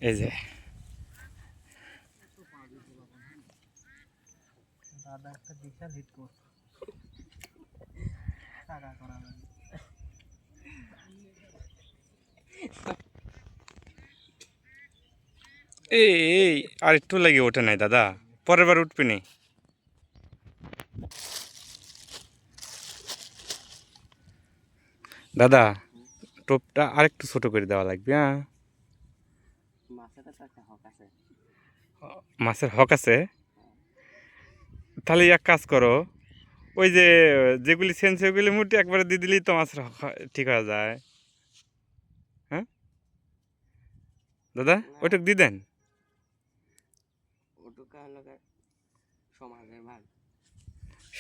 এই যে দাদা একটা বিশাল হিট করছে টাকা করা লাগে এই এই আর একটু লাগে ওঠে নাই দাদা, পরের বার উঠবি নি। দাদা টোপটা আরেকটু ছোট করে দেওয়া লাগবে। হ্যাঁ, মাছের হক আছে। তাহলে এক কাজ করো, ওই যে যেগুলি সেন্স ওইগুলি মুটি একবারে দিয়ে দিলেই তো মাছের ঠিক হয়ে যায়। হ্যাঁ দাদা, ওইটুক দিয়ে দেন।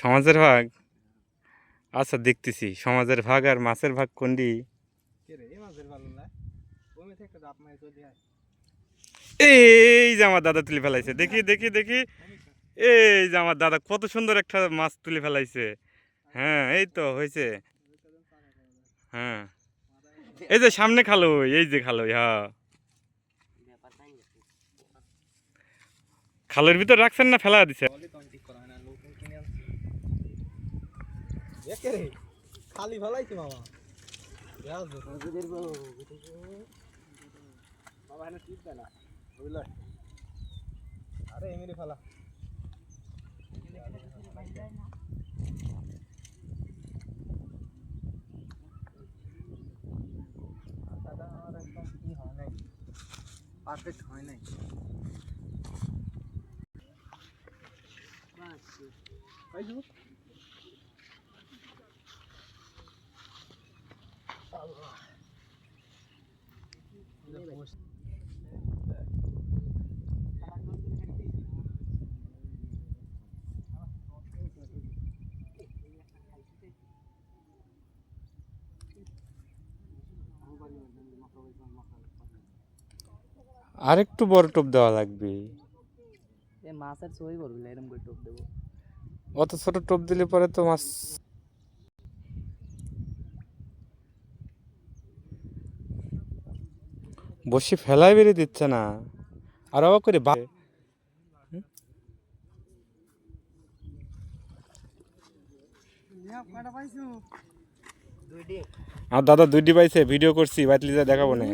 সমাজের ভাগ, আচ্ছা দেখতেছি সমাজের ভাগ আর মাছের ভাগ কোনটি। এই যে আমার দাদা তুলে ফেলাইছে, দেখি দেখি দেখি। এই যে আমার দাদা কত সুন্দর একটা মাছ তুলে ফেলাইছে। হ্যাঁ এই তো হয়েছে। হ্যাঁ এই যে সামনে খালো, এই যে খালো। হ্যাঁ, খালের ভিতর রাখছেন না ফেলা দিছে? খালি ফেলাইছি মামা আরে এমনি ফেলা দাদা আমার একদম কি হয় নাই, পারফেক্ট হয় নাই। আরেকটু বড় টোপ দেওয়া লাগবে। মাছের ছবি করবি এরকম করে টোপ দেবো। অত ছোট টোপ দিলে পরে তো মাছ বসে ফেলাই বেরিয়ে দিচ্ছে না। আর অবাক করে আর দাদা দুইটি পাইছে, ভিডিও করছি, বাইতলি যা দেখাবো না।